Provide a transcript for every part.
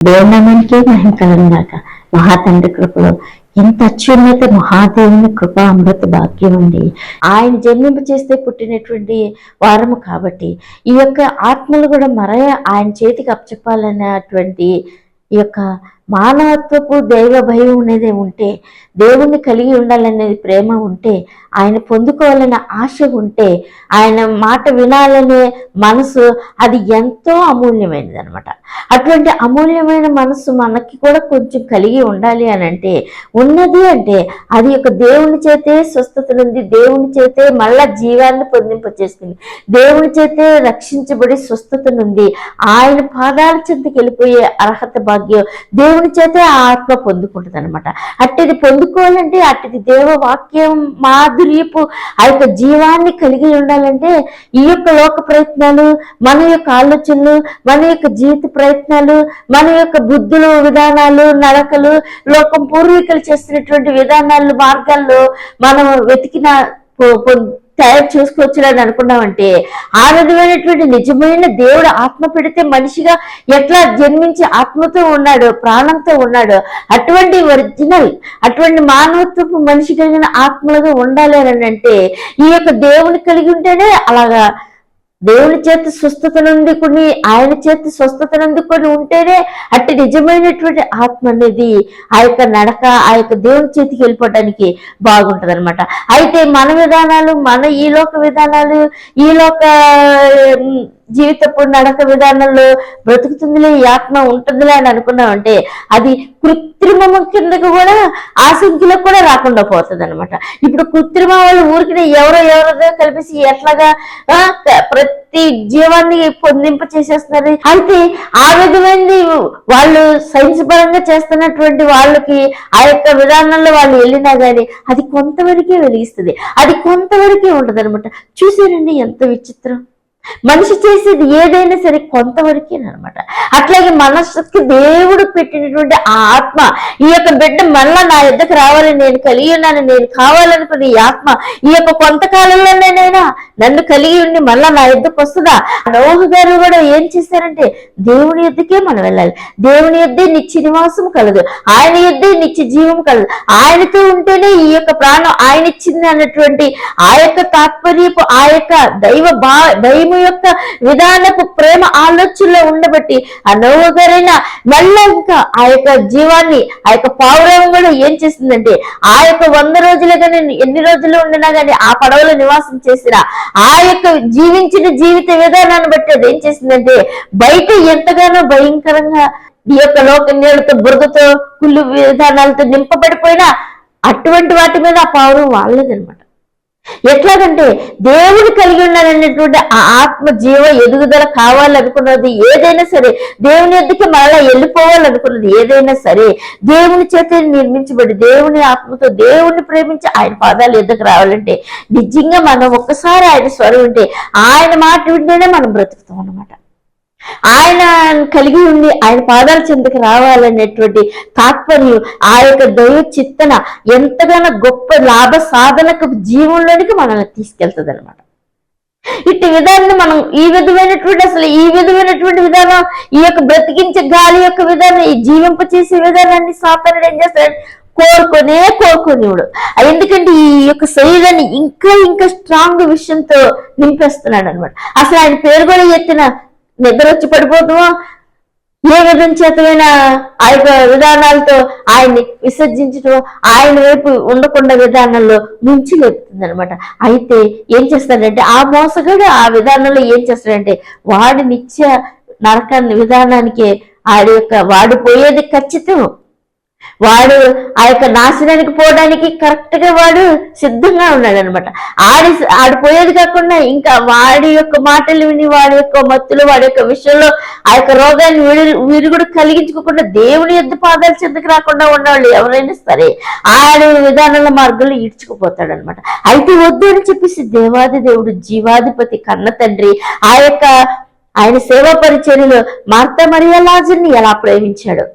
దేవునామానికే మహిమ కలుగుగాక. మహాతండ్రి కృపలో ఎంత అత్యున్నత మహాదేవుని కృప అమృత భాగ్యం అండి. ఆయన జన్మింప చేస్తే పుట్టినటువంటి వారము కాబట్టి ఈ యొక్క ఆత్మలు కూడా ఆయన చేతికి అప్పచెప్పాలన్నటువంటి ఈ యొక్క మానవత్వపు దైవ భయం అనేది ఉంటే, దేవుణ్ణి కలిగి ఉండాలనేది ప్రేమ ఉంటే, ఆయన పొందుకోవాలనే ఆశ ఉంటే, ఆయన మాట వినాలనే మనసు, అది ఎంతో అమూల్యమైనది అనమాట. అటువంటి అమూల్యమైన మనసు మనకి కూడా కొంచెం కలిగి ఉండాలి అని అంటే, ఉన్నది అంటే అది యొక్క దేవుని చేతే స్వస్థతనుంది, దేవుని చేతే మళ్ళా జీవాన్ని పొందింపచేస్తుంది, దేవుని చేతే రక్షించబడి స్వస్థతనుంది, ఆయన పాదాల చెంతకి వెళ్ళిపోయే అర్హత భాగ్యం దేవుని చేతే ఆ ఆత్మ పొందుకుంటుంది అనమాట. అట్టిది పొందుకోవాలంటే, అట్టిది దేవవాక్యం మాధుర్యపు ఆ యొక్క జీవాన్ని కలిగి ఉండాలంటే, ఈ యొక్క లోక ప్రయత్నాలు, మన యొక్క ఆలోచనలు, మన యొక్క జీవిత ప్రయత్నాలు, మన యొక్క బుద్ధులు, విధానాలు, నడకలు, లోకం పూర్వీకులు చేస్తున్నటువంటి విధానాలు, మార్గాల్లో మనం వెతికిన తయారు చేసుకోవచ్చులని అనుకున్నామంటే, ఆ విధమైనటువంటి నిజమైన దేవుడు ఆత్మ పెడితే మనిషిగా ఎట్లా జన్మించి ఆత్మతో ఉన్నాడు, ప్రాణంతో ఉన్నాడు, అటువంటి ఒరిజినల్, అటువంటి మానవత్వపు మనిషి కలిగిన ఆత్మలుగా ఉండాలి అని అంటే, ఈ యొక్క దేవుని కలిగి ఉంటేనే అలాగా దేవుని చేతి స్వస్థత నుండి కొన్ని, ఆయన చేతి స్వస్థత నుండి కొన్ని ఉంటేనే అట్టి నిజమైనటువంటి ఆత్మ అనేది ఆ యొక్క నడక, ఆ యొక్క దేవుని చేతికి వెళ్ళిపోవడానికి బాగుంటది అనమాట. అయితే మన విధానాలు, మన ఈ లోక విధానాలు, ఈ లోక జీవితపు నడక విధానంలో బ్రతుకుతుందిలే, ఈ ఆత్మ ఉంటుందిలే అని అనుకున్నామంటే, అది కృత్రిమం కిందకు కూడా, ఆ సంఖ్యలకు కూడా రాకుండా పోతుంది అనమాట. ఇప్పుడు కృత్రిమ వాళ్ళు ఊరికి ఎవరో కలిపేసి ఎట్లాగా ప్రతి జీవాన్ని పొందింప చేసేస్తున్నారు. అయితే ఆ విధమైనది వాళ్ళు సైన్స్ పరంగా చేస్తున్నటువంటి వాళ్ళకి ఆ యొక్క విధానంలో వాళ్ళు వెళ్ళినా కానీ అది కొంతవరకే వెలిగిస్తుంది, అది కొంతవరకే ఉంటది అనమాట. చూసారండి ఎంత విచిత్రం. మనిషి చేసేది ఏదైనా సరే కొంతవరకేనమాట. అట్లాగే మనసుకి దేవుడు పెట్టినటువంటి ఆ ఆత్మ, ఈ యొక్క బిడ్డ మళ్ళా నా యుద్ధకు రావాలని నేను కలిగి ఉన్నాను, నేను కావాలనుకున్న ఈ ఆత్మ ఈ యొక్క కొంతకాలంలోనేనైనా నన్ను కలిగి ఉండి మళ్ళా నా యుద్ధకు వస్తుందా? నోహు గారు కూడా ఏం చేశారంటే, దేవుని యుద్ధకే మనం వెళ్ళాలి, దేవుని యుద్ధే నిత్య నివాసం కలదు, ఆయన యుద్ధే నిత్య జీవం కలదు, ఆయనతో ఉంటేనే ఈ యొక్క ప్రాణం ఆయన ఇచ్చింది అన్నటువంటి ఆ యొక్క తాత్పర్యపు, ఆ యొక్క దైవ భయము యొక్క విధానపు ప్రేమ ఆలోచనలో ఉండబట్టి ఆ నోహు గారైనా మళ్ళా ఇంకా ఆ యొక్క జీవాన్ని, ఆ యొక్క పావురం కూడా ఏం చేసిందంటే, ఆ యొక్క 100 రోజులు కానీ ఎన్ని రోజులు ఉండినా కానీ ఆ పడవలో నివాసం చేసిన ఆ యొక్క జీవించిన జీవిత విధానాన్ని బట్టి అది ఏం చేసిందంటే, బయట ఎంతగానో భయంకరంగా ఈ యొక్క లోక నీళ్ళతో, బురదతో, కుళ్ళు విధానాలతో నింపబడిపోయినా అటువంటి వాటి మీద ఆ పావురం వాళ్ళదనమాట. ఎట్లాగంటే దేవుడు కలిగి ఉన్నాడనేటువంటి ఆ ఆత్మ జీవ ఎదుగుదల కావాలనుకున్నది ఏదైనా సరే, దేవుని ఎద్దుకి మరలా వెళ్ళిపోవాలనుకున్నది ఏదైనా సరే, దేవుని చేత నిర్మించబడి దేవుని ఆత్మతో దేవుణ్ణి ప్రేమించి ఆయన పాదాలు ఎద్దుకు రావాలంటే, నిజంగా మనం ఒక్కసారి ఆయన స్వరం వింటే, ఆయన మాట వింటేనే మనం బ్రతుకుతాం అన్నమాట. ఆయన కలిగి ఉండి ఆయన పాదాల చెంతకు రావాలనేటువంటి తాత్పర్యం, ఆ యొక్క దైవ చిత్తన ఎంతగానో గొప్ప లాభ సాధనకు జీవంలోనికి మనల్ని తీసుకెళ్తుంది అనమాట. ఇట్టి విధానాన్ని మనం ఈ విధమైనటువంటి విధానం, ఈ యొక్క బ్రతికించే గాలి యొక్క విధానం, ఈ జీవింప చేసే విధానాన్ని సాతానుడు ఏం చేస్తాడు? కోరుకునేవాడు. ఎందుకంటే ఈ యొక్క శరీరాన్ని ఇంకా స్ట్రాంగ్ విషయంతో నింపేస్తున్నాడు అనమాట. అసలు ఆయన పేరు కూడా ఎత్తిన నిద్ర వచ్చి పడిపోతామో, ఏ విధం చేతమైన ఆ యొక్క విధానాలతో ఆయన్ని విసర్జించడం, ఆయన వైపు ఉండకుండా విధానంలో మించి లేపుతుంది అనమాట. అయితే ఏం చేస్తాడంటే, ఆ మోసగాడు ఆ విధానంలో ఏం చేస్తాడంటే, వాడి నిత్య నరకాన్ని విధానానికి వాడు పోయేది ఖచ్చితం, వాడు ఆ యొక్క నాశనానికి పోవడానికి కరెక్ట్ గా వాడు సిద్ధంగా ఉన్నాడు అనమాట. ఆడిపోయేది కాకుండా ఇంకా వాడి యొక్క మాటలు విని, వాడి యొక్క మత్తులు, వాడి యొక్క విషయంలో ఆ యొక్క రోగాన్ని విరుగుడు కలిగించుకోకుండా దేవుని యుద్ధ పాదాలు చెందుకు రాకుండా ఉన్నవాళ్ళు ఎవరైనా సరే ఆడి విధానాల మార్గంలో ఈడ్చుకుపోతాడు అనమాట. అయితే వద్దు అని చెప్పేసి దేవాది దేవుడు, జీవాధిపతి, కన్న తండ్రి ఆ యొక్క ఆయన సేవా పరిచర్యలో మార్తా మరియ లాజరుని ఎలా ప్రేమించాడు,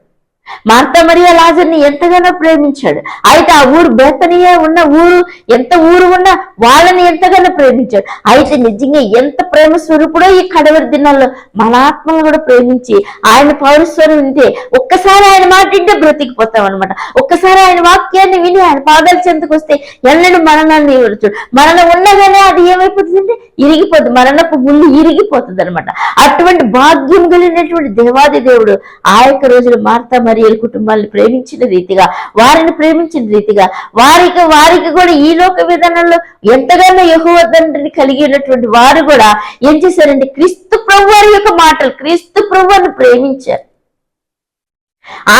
మార్తా మరియ లాజర్ని ఎంతగానో ప్రేమించాడు. అయితే ఆ ఊరు బేతనియా ఉన్న ఊరు ఎంత ఊరు ఉన్నా వాళ్ళని ఎంతగానో ప్రేమించాడు. అయితే నిజంగా ఎంత ప్రేమ స్వరూపుడో ఈ కడవరి దినాల్లో మన ఆత్మను కూడా ప్రేమించి ఆయన పౌరస్వరం వింటే ఒక్కసారి ఆయన మాట వింటే బ్రతికిపోతాం అనమాట. ఒక్కసారి ఆయన వాక్యాన్ని విని ఆయన పాదాల చెంతకు వస్తే ఎన్నడూ మరణాన్ని ఇవ్వచ్చు. మరణం ఉండగానే అది ఏమైపోతుందంటే ఇరిగిపోతుంది, మరణపు ముళ్ళు ఇరిగిపోతుంది అనమాట. అటువంటి భాగ్యం కలిగినటువంటి దేవాది దేవుడు ఆ యొక్క రోజులు మార్తా మరియ కుటుంబాన్ని ప్రేమించిన రీతిగా, వారిని ప్రేమించిన రీతిగా వారికి కూడా ఈ లోక విధానంలో ఎంతగానో యెహోవా తండ్రిని కలిగినటువంటి వారు కూడా ఏం చేశారంటే క్రీస్తు ప్రభువారి యొక్క మాటలు, క్రీస్తు ప్రభువుని ప్రేమించారు.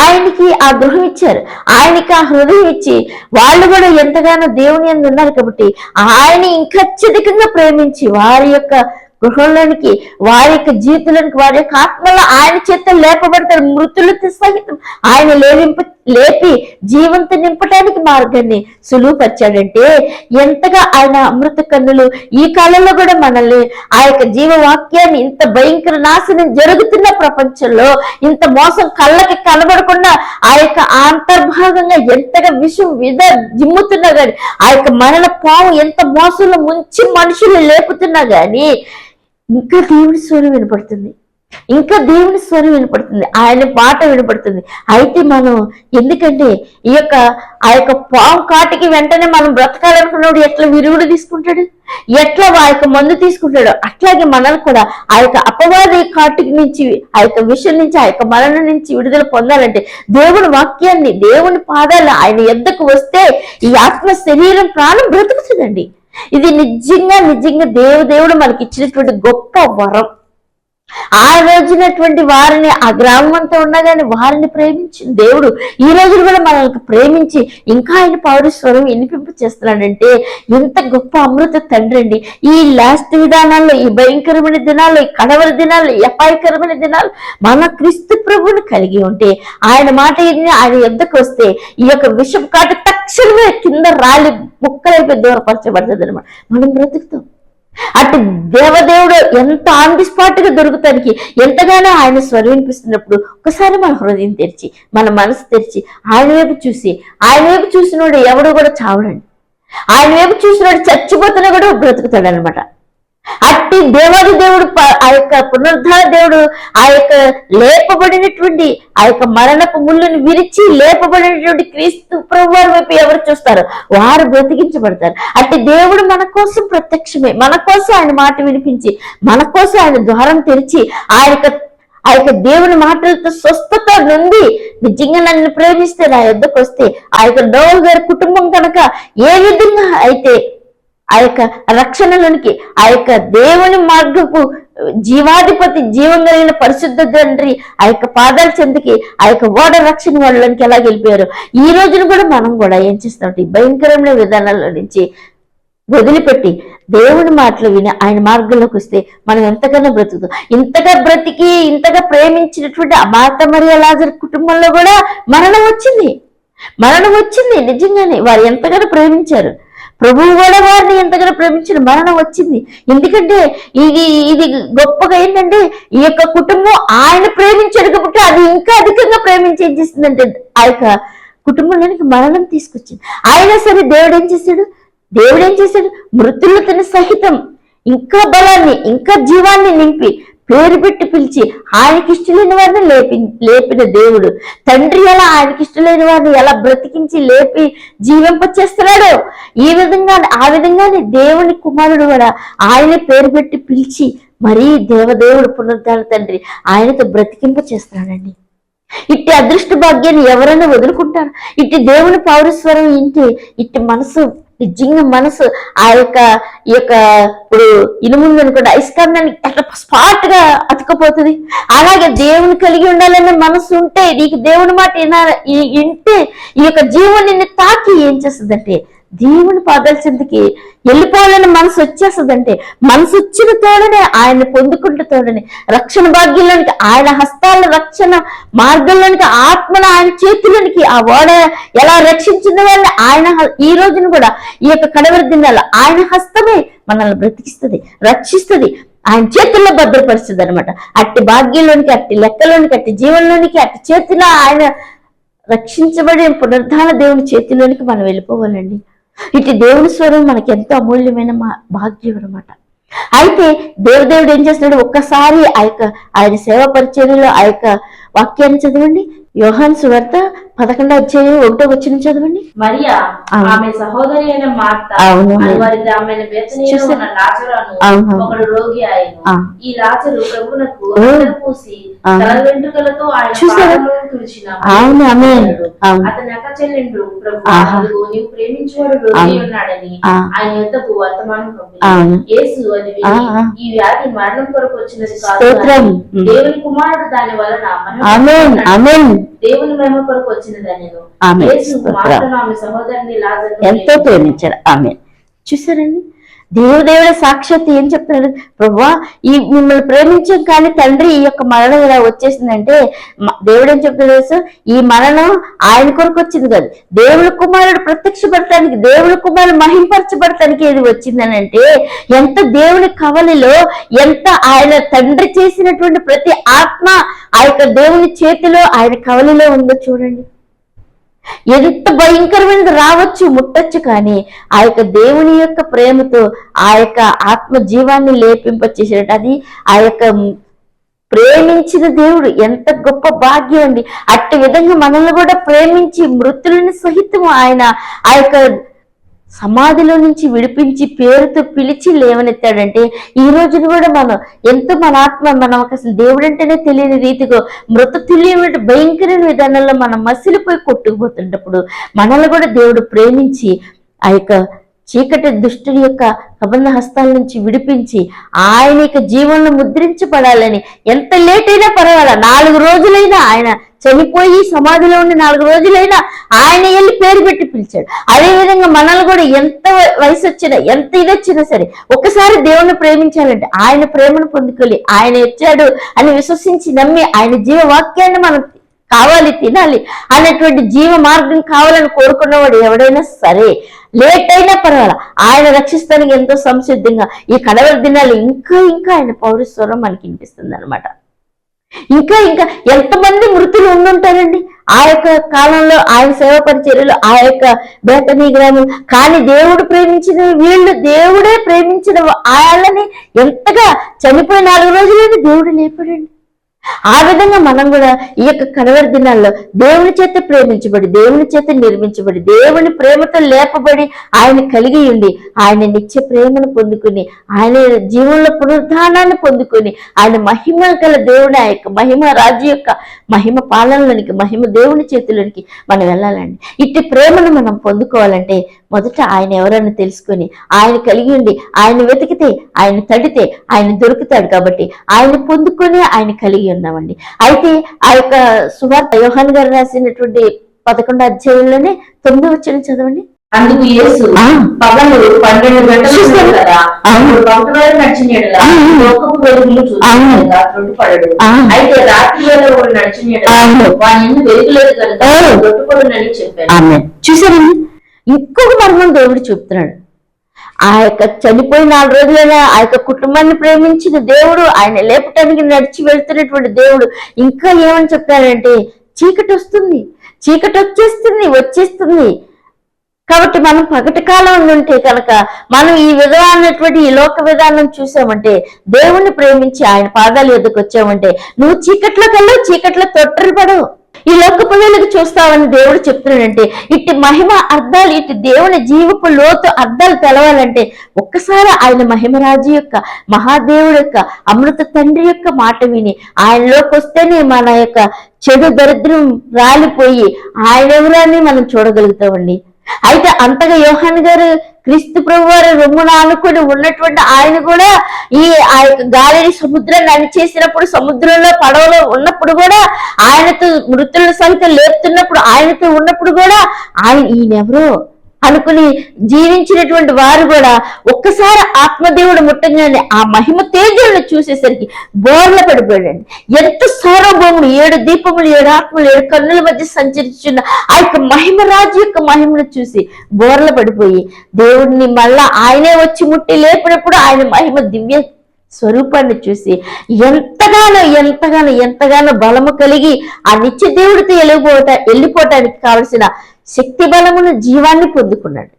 ఆయనకి ఆ గృహం ఇచ్చారు, ఆయనకి ఆ హృదయం ఇచ్చి వాళ్ళు కూడా ఎంతగానో దేవుని యందు ఉన్నారు కాబట్టి ఆయన ఇంకా అత్యధికంగా ప్రేమించి వారి యొక్క గృహంలోనికి, వారి యొక్క జీవితంలోనికి, వారి యొక్క ఆత్మలో ఆయన చేత లేపబడతారు. మృతులతో సహితం ఆయన లేపి జీవంతో నింపడానికి మార్గాన్ని సులువుపరిచాడంటే ఎంతగా ఆయన అమృత కన్నులు ఈ కాలంలో కూడా మనల్ని ఆ యొక్క జీవవాక్యాన్ని ఇంత భయంకర నాశనం జరుగుతున్న ప్రపంచంలో ఇంత మోసం కళ్ళకి కనబడకుండా ఆ యొక్క అంతర్భాగంగా ఎంతగా విషం జిమ్ముతున్నా గాని, ఆ యొక్క మరణ పాము ఎంత మోసంలో ముంచి మనుషులు లేపుతున్నా గాని ఇంకా దేవుని స్వరం వినపడుతుంది, ఇంకా దేవుని స్వరం వినపడుతుంది, ఆయన పాట వినపడుతుంది. అయితే మనం ఎందుకంటే ఆ యొక్క పాము కాటికి వెంటనే మనం బ్రతకాలనుకున్నప్పుడు ఎట్లా విరుగుడు తీసుకుంటాడు, ఎట్లా ఆ యొక్క మందు తీసుకుంటాడు, అట్లాగే మనల్ని కూడా ఆ యొక్క అపవాది కాటికి నుంచి, ఆ యొక్క విషయం నుంచి, ఆ యొక్క మరణం నుంచి విడుదల పొందాలంటే దేవుని వాక్యాన్ని, దేవుని పాదాలు ఆయన ఎద్దకు వస్తే ఈ ఆత్మ శరీరం ప్రాణం బ్రతుకుతుందండి. ఇది నిజంగా దేవుడు మనకి ఇచ్చినటువంటి గొప్ప వరం. ఆ రోజునటువంటి వారిని ఆ గ్రామం అంతా ఉండగానే వారిని ప్రేమించిన దేవుడు ఈ రోజులు కూడా మనల్ని ప్రేమించి ఇంకా ఆయన పౌరస్వరం వినిపింపు చేస్తున్నాడంటే ఎంత గొప్ప అమృత తండ్రి అండి. ఈ లాస్ట్ విధానాల్లో, ఈ భయంకరమైన దినాల్లో, ఈ కడవరి దినాల్లో, ఈ అపాయకరమైన దినాలు మన క్రీస్తు ప్రభువుని కలిగి ఉంటే, ఆయన మాట ఆయన ఎద్దకు వస్తే ఈ యొక్క విషపు కాటు తక్షణమే కింద రాలి ముక్కలైపోయి దూరపరచబడుతుంది అనమాట. మనం బ్రతుకుతాం. అటు దేవదేవుడు ఎంత ఆన్ ది స్పాట్ గా దొరుకుతానికి ఎంతగానో ఆయన స్వరం వినిపిస్తున్నప్పుడు ఒకసారి మన హృదయం తెరిచి, మన మనసు తెరిచి ఆయన వైపు చూసినోడు ఎవడు కూడా చావడండి. ఆయన వైపు చూసినోడు చచ్చిపోతున్నా కూడా బ్రతుకుతాడు అనమాట. అట్టి దేవాది దేవుడు, ఆ యొక్క పునరుద్ధార దేవుడు, ఆ యొక్క లేపబడినటువంటి ఆ యొక్క మరణపు ముళ్ళుని విరిచి లేపబడినటువంటి క్రీస్తు ప్రభువారి వైపు ఎవరు చూస్తారు వారు బ్రతికించబడతారు. అట్టి దేవుడు మన కోసం ప్రత్యక్షమే, మన కోసం ఆయన మాట వినిపించి, మన కోసం ఆయన ద్వారం తెరిచి ఆ యొక్క దేవుని మాటలతో స్వస్థత నుండి నిజంగా నన్ను ప్రేమిస్తే నా యొద్దకు వస్తే ఆ యొక్క నోవహు గారి కుటుంబం కనుక ఏ విధంగా అయితే ఆ యొక్క రక్షణలోనికి, ఆ యొక్క దేవుని మార్గపు జీవాధిపతి, జీవం కలిగిన పరిశుద్ధ తండ్రి ఆ యొక్క పాదాల చెందుకి ఆ యొక్క ఓడ రక్షణ వాళ్ళకి ఎలా గెలిపారు, ఈ రోజున కూడా మనం కూడా ఏం చేస్తామంటే ఈ భయంకరమైన విధానాల నుంచి వదిలిపెట్టి దేవుని మాటలు విని ఆయన మార్గంలోకి వస్తే మనం ఎంతగానో బ్రతుకుతాం. ఇంతగా బ్రతికి ఇంతగా ప్రేమించినటువంటి ఆ మార్తా మరియ లాజరు కుటుంబంలో కూడా మరణం వచ్చింది. నిజంగానే వారు ఎంతగానో ప్రేమించారు. ప్రభువు కూడా వారిని ఎంతగానో ప్రేమించిన మరణం వచ్చింది. ఎందుకంటే ఇది గొప్పగా ఏంటంటే ఈ యొక్క కుటుంబం ఆయన ప్రేమించాడు కాబట్టి అది ఇంకా అధికంగా ప్రేమించి ఏం చేసిందంటే ఆ యొక్క కుటుంబంలోనికి మరణం తీసుకొచ్చింది. అయినా సరే దేవుడు ఏం చేశాడు మృతులతో సహితం ఇంకా బలాన్ని, ఇంకా జీవాన్ని నింపి పేరు పెట్టి పిలిచి ఆయనకి ఇష్టలేని వారిని లేపిన దేవుడు తండ్రి ఎలా ఆయనకి ఇష్టలేని వారిని ఎలా బ్రతికించి లేపి జీవింపచేస్తున్నాడో ఆ విధంగానే దేవుని కుమారుడు కూడా ఆయన పేరు పెట్టి పిలిచి మరీ దేవదేవుడు పునరుద్ధార తండ్రి ఆయనతో బ్రతికింప చేస్తున్నాడండి. ఇట్టి అదృష్ట భాగ్యాన్ని ఎవరైనా వదులుకుంటారు? ఇట్టి దేవుని పౌరస్వరం ఇట్టి మనసు ఆ యొక్క ఇప్పుడు ఇనుముంది అనుకోండి, అయస్కాంతానికి అట్లా స్పాట్ గా అతుకపోతుంది. అలాగే దేవుని కలిగి ఉండాలనే మనసు ఉంటే, నీకు దేవుని మాట వింటే ఈ యొక్క జీవం నిన్ను తాకి ఏం చేస్తుందంటే దేవుని పాదాల చెందుకి వెళ్ళిపోవాలని మనసు వచ్చేస్తుందంటే, మనసు వచ్చిన తోడనే ఆయన పొందుకుంటే తోడనే రక్షణ భాగ్యంలోనికి, ఆయన హస్తాల రక్షణ మార్గంలోనికి, ఆత్మను ఆయన చేతుల్లోనికి ఆ ఓడ ఎలా రక్షించిన వాళ్ళని ఆయన ఈ రోజున కూడా ఈ యొక్క కడవరి దినాల్లో ఆయన హస్తమే మనల్ని బ్రతికిస్తుంది, రక్షిస్తుంది, ఆయన చేతుల్లో భద్రపరుస్తుంది అనమాట. అట్టి భాగ్యంలోనికి, అట్టి లెక్కలోనికి, అట్టి జీవనంలోనికి, అట్టి చేతిలో ఆయన రక్షించబడే పునరుద్ధాన దేవుని చేతిలోనికి మనం వెళ్ళిపోవాలండి. ఇటు దేవుని స్వరం మనకి ఎంతో అమూల్యమైన భాగ్యం అనమాట. అయితే దేవుడు ఏం చేస్తున్నాడు, ఒక్కసారి ఆయన సేవా పరిచర్యలో ఆ యొక్క వాక్యాన్ని చదవండి. యోహాను సువార్త 11:1 చదవండి. మరియా ఆమె సహోదరి అయిన మార్త వారి గ్రామైన బేతనీయులో ఉన్న లాజరును ఒకడు రోగి ఆయను. ఈ లాజరు ప్రభువునకు పూసి తల వెంట్రుకలతో ఆయన పాదములను తుడిచినాడు. అతని అక్క చెల్లెండ్రు, ప్రభువు నీవు ప్రేమించువాడు రోగి ఉన్నాడని ఆయన యొద్దకు వర్తమానం పంపింది. యేసు అది విని, ఈ వ్యాధి మరణం కొరకు వచ్చినది కాదు, దేవుని కుమారుడు దాని వలన దేవుని మహిమ కొరకు వచ్చినదని ఎంతో ప్రేమించారు. ఆమె చూసారండి, దేవుడే సాక్షాత్ ఏం చెప్తున్నాడు, ప్రభువా ఈ మిమ్మల్ని ప్రేమించాం కానీ తండ్రి ఈ యొక్క మరణం ఇలా వచ్చేసిందంటే దేవుడు ఏం చెప్తున్నాడు, ఈ మరణం ఆయన కొరకు వచ్చింది కాదు, దేవుని కుమారుడు ప్రత్యక్షపడటానికి, దేవుని కుమారుడు మహింపరచబడటానికి ఇది వచ్చిందని అంటే ఎంత దేవుని కవలిలో, ఎంత ఆయన తండ్రి చేసినటువంటి ప్రతి ఆత్మ ఆ యొక్క దేవుని చేతిలో ఆయన కవలిలో ఉందో చూడండి. ఎంత భయంకరమైనది రావచ్చు, ముట్టొచ్చు, కానీ ఆ యొక్క దేవుని యొక్క ప్రేమతో ఆ యొక్క ఆత్మ జీవాన్ని లేపింపచేసేట అది ఆ యొక్క ప్రేమించిన దేవుడు ఎంత గొప్ప భాగ్యం అండి. అట్టి విధంగా మనల్ని కూడా ప్రేమించి మృతులని సహితం ఆయన ఆ యొక్క సమాధిలో నుంచి విడిపించి పేరుతో పిలిచి లేవనెత్తాడంటే ఈ రోజున కూడా మనం ఎంతో మన ఆత్మ మనం అసలు దేవుడు అంటేనే తెలియని రీతిగా మృత తుల్యమైన భయంకరమైన విధానంలో మనం మసిలిపోయి కొట్టుకుపోతున్నప్పుడు మనల్ని కూడా దేవుడు ప్రేమించి ఆ యొక్క చీకటి దుష్టుడి యొక్క కబంధ హస్తాల నుంచి విడిపించి ఆయన యొక్క జీవనంలో ముద్రించబడాలని ఎంత లేట్ అయినా పర్వాలా, 4 రోజులైనా ఆయన చనిపోయి సమాధిలో ఉండి 4 రోజులైనా ఆయన వెళ్ళి పేరు పెట్టి పిలిచాడు. అదేవిధంగా మనల్ని కూడా ఎంత వయసు వచ్చినా ఎంత ఇది వచ్చినా సరే ఒక్కసారి దేవుణ్ణి ప్రేమించాలంటే ఆయన ప్రేమను పొందుకోవాలి. ఆయన వచ్చాడు అని విశ్వసించి నమ్మి ఆయన జీవవాక్యాన్ని మనం కావాలి, తినాలి అనేటువంటి జీవ మార్గం కావాలని కోరుకున్నవాడు ఎవడైనా సరే లేట్ అయినా పర్వాలా ఆయన రక్షిస్తానికి ఎంతో సంసిద్ధంగా ఈ కడవరి దినాలు ఇంకా ఇంకా ఆయన పౌరస్వరం మనకి వినిపిస్తుంది అనమాట. ఇంకా ఇంకా ఎంతమంది మృతులు ఉండుంటారండి ఆ యొక్క కాలంలో, ఆయన సేవా పరిచర్యలో, ఆ యొక్క బేతనీ గ్రామం. కానీ దేవుడు ప్రేమించిన వీళ్ళు, దేవుడే ప్రేమించిన వాళ్ళని ఎంతగా చనిపోయి 4 రోజులైనా దేవుడు లేపాడండి. ఆ విధంగా మనం కూడా ఈ యొక్క కడవరి దినాల్లో దేవుని చేత ప్రేమించబడి, దేవుని చేత నిర్మించబడి, దేవుని ప్రేమతో లేపబడి ఆయన కలిగి ఉండి ఆయన నిత్య ప్రేమను పొందుకుని ఆయన జీవంలో పునరుద్ధానాన్ని పొందుకుని ఆయన మహిమ గల దేవుని ఆ యొక్క మహిమ రాజు యొక్క మహిమ పాలనలోనికి, మహిమ దేవుని చేతుల్లోనికి మనం వెళ్ళాలండి. ఇట్టి ప్రేమను మనం పొందుకోవాలంటే మొదట ఆయన ఎవరన్నా తెలుసుకొని ఆయన కలిగి ఉండి ఆయన వెతికితే, ఆయన తడితే ఆయన దొరుకుతాడు. కాబట్టి ఆయన పొందుకొని ఆయన కలిగి ఉన్నామండి. అయితే ఆ యొక్క సువార్త యోహాను గారు రాసినటువంటి 11వ అధ్యాయంలోనే 9వ వచనం చదవండి. అందుకు యేసు పగలు 12 గంటలు కదా నడిచినాడు, లోకపు వెలుగులు తొట్టుపడడు. అయితే రాత్రి వేళ నడిచినాడు వాని వెలుగులేదు కనుక తొట్టుపడునని చెప్పాను. చూసారండి, ఇంకొక మర్మం దేవుడు చెప్తున్నాడు. ఆ యొక్క చనిపోయి 4 రోజులైనా ఆ యొక్క కుటుంబాన్ని ప్రేమించిన దేవుడు, ఆయన లేపటానికి నడిచి వెళ్తున్నటువంటి దేవుడు ఇంకా ఏమని చెప్తాడంటే చీకటి వస్తుంది, చీకటి వచ్చేస్తుంది. కాబట్టి మనం పగటి కాలం ఉంటే కనుక మనం ఈ విధానటువంటి ఈ లోక విధానం చూసామంటే, దేవుణ్ణి ప్రేమించి ఆయన పాదాల ఎదుకు వచ్చామంటే నువ్వు చీకట్లోకి వెళ్ళవు, చీకట్లో తొట్టరిపడవు, ఈ లోకపు వెలుగు చూస్తావని దేవుడు చెప్తున్నాడంటే ఇట్టి మహిమ అర్థాలు, ఇట్టి దేవుని జీవపు లోతు అర్థాలు తెలవాలంటే ఒక్కసారి ఆయన మహిమరాజు యొక్క, మహాదేవుడు యొక్క, అమృత తండ్రి యొక్క మాట విని ఆయనలోకి వస్తేనే మన యొక్క చెడు దరిద్రం రాలిపోయి ఆయన ఎవరని మనం చూడగలుగుతామండి. అయితే అంతగా యోహాను గారు క్రీస్తు ప్రభు వారు రొమ్మున ఆనుకొని ఉన్నటువంటి ఆయన కూడా ఆ యొక్క గాలిని సముద్రాన్ని అణిచేసినప్పుడు, సముద్రంలో పడవలో ఉన్నప్పుడు కూడా, ఆయనతో మృతుల సహితం లేపుతున్నప్పుడు, ఆయనతో ఉన్నప్పుడు కూడా ఈయనెవరో అనుకుని జీవించినటువంటి వారు కూడా ఒక్కసారి ఆత్మదేవుడు ముట్టంగానే ఆ మహిమ తేజాలను చూసేసరికి బోర్ల పడిపోయాడండి. ఎంత సార్వభౌముడు, 7 దీపములు, 7 ఆత్మలు, 7 కన్నుల మధ్య సంచరిస్తున్న ఆ యొక్క మహిమరాజు యొక్క మహిమను చూసి బోర్ల పడిపోయి దేవుడిని మళ్ళా ఆయనే వచ్చి ముట్టి లేపినప్పుడు ఆయన మహిమ దివ్య స్వరూపాన్ని చూసి ఎంతగానో బలము కలిగి ఆ నిత్య దేవుడితో వెళ్ళిపోవటానికి కావలసిన శక్తి బలమును జీవాన్ని పొందుకున్నాడు.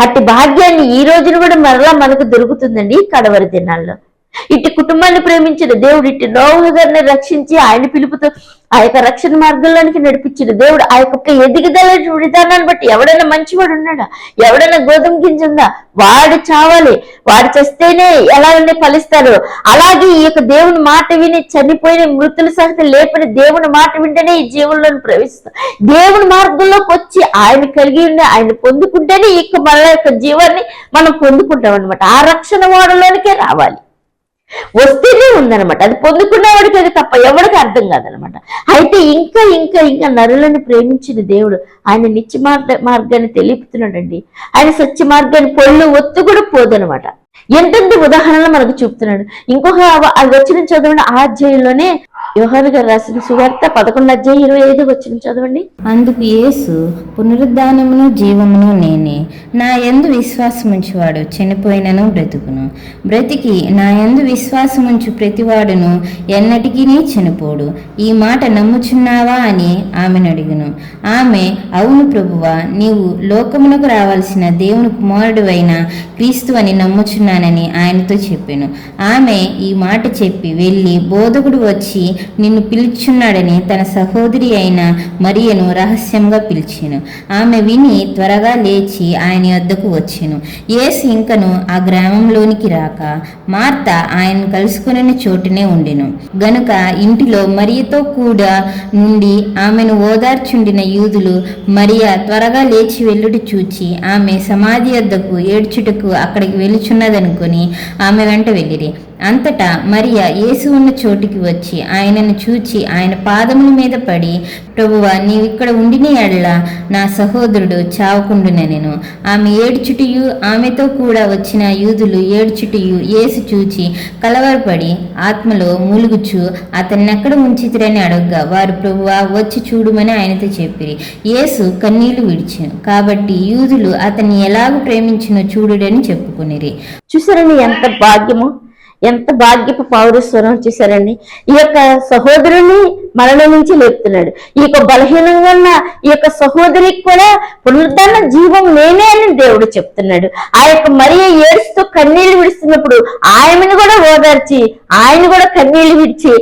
అట్టి భాగ్యాన్ని ఈ రోజున కూడా మరలా మనకు దొరుకుతుందండి కడవరి దినాల్లో. ఇటు కుటుంబాన్ని ప్రేమించిన దేవుడు ఇటు నోవహు గారిని రక్షించి ఆయన పిలుపుతో ఆ యొక్క రక్షణ మార్గంలోనికి నడిపించిన దేవుడు ఆ యొక్క ఎదుగుదల విధానాన్ని బట్టి ఎవడైనా మంచివాడు ఉన్నాడా? ఎవడైనా గోధుమ గింజ ఉందా? వాడు చావాలి, వాడు చేస్తేనే ఎలాగనే ఫలిస్తారు. అలాగే ఈ యొక్క దేవుని మాట విని చనిపోయిన మృతులు సహితం లేపిన దేవుని మాట వింటేనే ఈ జీవుల్లోని ప్రవేశిస్తాం. దేవుని మార్గంలోకి వచ్చి ఆయన కలిగి ఉండి ఆయన పొందుకుంటేనే ఈ మన యొక్క జీవాన్ని మనం పొందుకుంటాం అనమాట. ఆ రక్షణ ఓడలోనికే రావాలి, వస్తేనే ఉందనమాట. అది పొందుకున్నవాడికి అది తప్ప ఎవరికి అర్థం కాదనమాట. అయితే ఇంకా నరులను ప్రేమించిన దేవుడు ఆయన నిత్య మార్గాన్ని తెలియపుతున్నాడండి. ఆయన సత్య మార్గాన్ని పొళ్ళు ఒత్తు కూడా పోదనమాట. ఎంతెంత ఉదాహరణలు మనకు చూపుతున్నాడు. ఇంకొక అది వచ్చిన చదవండి, ఆ అధ్యాయంలోనే యోహాను గారు రాసిన సువార్త 11:25 చదవండి. అందుకు యేసు, పునరుద్ధానమును జీవమును నేనే, నా యందు విశ్వాసముంచువాడు చనిపోయినను బ్రతుకును, బ్రతికి నా యందు విశ్వాసముంచు ప్రతివాడును ఎన్నటికీ చనిపోడు. ఈ మాట నమ్ముచున్నావా అని ఆమెను అడిగును. ఆమె, అవును ప్రభువా, నీవు లోకమునకు రావాల్సిన దేవుని కుమారుడు అయిన క్రీస్తు అని నమ్ముచున్నానని ఆయనతో చెప్పాను. ఆమె ఈ మాట చెప్పి వెళ్ళి బోధకుడు వచ్చి నిన్ను పిలుచున్నాడని తన సహోదరి అయిన మరియను రహస్యంగా పిలిచాను. ఆమె విని త్వరగా లేచి ఆయన వద్దకు వచ్చెను. యేసు ఇంకను ఆ గ్రామంలోనికి రాక మార్త ఆయన కలుసుకుని చోటునే ఉండెను గనుక ఇంటిలో మరియతో కూడా నుండి ఆమెను ఓదార్చుండిన యూదులు మరియ త్వరగా లేచి వెళ్ళుట చూచి ఆమె సమాధి వద్దకు ఏడ్చుటకు అక్కడికి వెలుచున్నదనుకొని ఆమె వెంట వెళ్ళిరి. అంతటా మరియ యేసు ఉన్న చోటికి వచ్చి ఆయనను చూచి ఆయన పాదముల మీద పడి, ప్రభువా, నీవిక్కడ ఉండిన ఎడల నా సహోదరుడు చావకుండునెను. ఆమె ఏడ్చుటయు ఆమెతో కూడా వచ్చిన యూదులు ఏడ్చుటయు యేసు చూచి కలవరపడి ఆత్మలో మూలుగుచు అతన్నెక్కడ ఉంచితిరని అడగగా వారు, ప్రభువా, వచ్చి చూడుమని ఆయనతో చెప్పిరి. యేసు కన్నీళ్లు విడిచెను. కాబట్టి యూదులు అతన్ని ఎలాగూ ప్రేమించినో చూడుడని చెప్పుకునిరి. చూసారండి ఎంత భాగ్యపు పౌరస్వరం. చూసారండి, ఈ యొక్క సహోదరుని మరణం నుంచి లేపుతున్నాడు. ఈ యొక్క బలహీనంగా ఉన్న ఈ యొక్క సహోదరికి కూడా పునరుద్ధరణ జీవం నేనే అని దేవుడు చెప్తున్నాడు. ఆ యొక్క మరియ ఏడుస్తూ కన్నీళ్లు విడుస్తున్నప్పుడు ఆయనను కూడా ఓదార్చి ఆయన కూడా కన్నీళ్లు విడిచి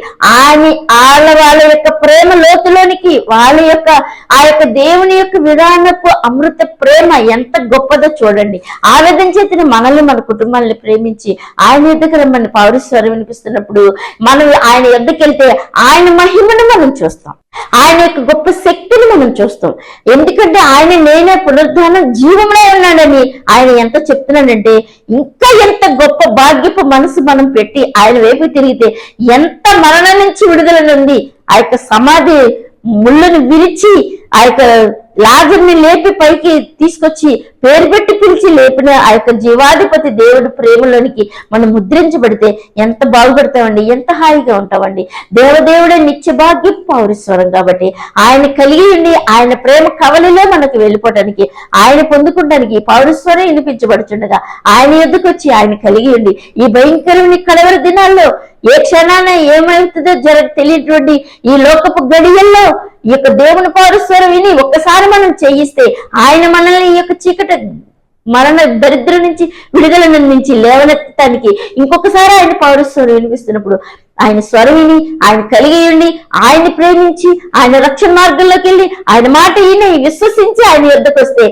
వాళ్ళ యొక్క ప్రేమ లోతులోనికి వాళ్ళ యొక్క ఆ యొక్క దేవుని యొక్క విధానపు అమృత ప్రేమ ఎంత గొప్పదో చూడండి. ఆ విధం చేతిని మనల్ని మన కుటుంబాన్ని ప్రేమించి ఆయన ఎద్దకు రమ్మని పౌరస్వరం వినిపిస్తున్నప్పుడు మనం ఆయన ఎద్దకు వెళ్తే ఆయన మహిమను మనం చూస్తాం, ఆయన యొక్క గొప్ప శక్తిని మనం చూస్తాం. ఎందుకంటే ఆయన నేనే పునరుద్ధాన జీవంలో ఉన్నాడని ఆయన ఎంత చెప్తున్నాడంటే ఇంకా ఎంత గొప్ప భాగ్యపు మనసు మనం పెట్టి ఆయన వైపు తిరిగితే ఎంత మరణం నుంచి విడుదల నుండి ఆ యొక్క సమాధి ముళ్ళను విరిచి ఆ యొక్క లాజర్ని లేపి పైకి తీసుకొచ్చి పేరు పెట్టి పిలిచి లేపిన ఆ యొక్క జీవాధిపతి దేవుడి ప్రేమలోనికి మనం ముద్రించబడితే ఎంత బాగుపడతామండి, ఎంత హాయిగా ఉంటామండి. దేవదేవుడే నిత్య భాగ్యం పౌరస్వరం కాబట్టి ఆయన కలిగి ఉండి ఆయన ప్రేమ కవలిలో మనకు వెళ్ళిపోవడానికి ఆయన పొందుకోవడానికి పౌరస్వరం వినిపించబడుతుండగా ఆయన ఎద్దుకు వచ్చి ఆయన కలిగి ఉండి ఈ భయంకరమైన కడవరి దినాల్లో ఏ క్షణాన ఏమవుతుందో తెలియటువంటి ఈ లోకపు గడియల్లో ఈ యొక్క దేవుని పౌరస్వరం విని ఒక్కసారి మనం చేయిస్తే ఆయన మనల్ని ఈ యొక్క చీకటి మరణ దరిద్రం నుంచి విడుదల నుంచి లేవనెత్తడానికి ఇంకొకసారి ఆయన పౌరస్వరం వినిపిస్తున్నప్పుడు ఆయన స్వరం విని ఆయన కలిగి ఉండి ఆయన్ని ప్రేమించి ఆయన రక్షణ మార్గంలోకి వెళ్ళి ఆయన మాట ఈయన విశ్వసించి ఆయన యొద్దకు వస్తే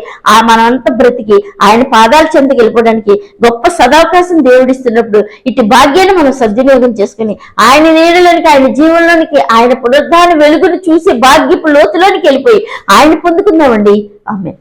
మనంతా బ్రతికి ఆయన పాదాల చెంతకి వెళ్ళిపోవడానికి గొప్ప సదావకాశం దేవుడిస్తున్నప్పుడు ఇటు భాగ్యాన్ని మనం సద్వినియోగం చేసుకుని ఆయన నీడలోనికి ఆయన జీవంలోనికి ఆయన పునరుద్ధాన వెలుగును చూసి భాగ్యపు లోతులోనికి వెళ్ళిపోయి ఆయన పొందుకుందామండి. ఆమె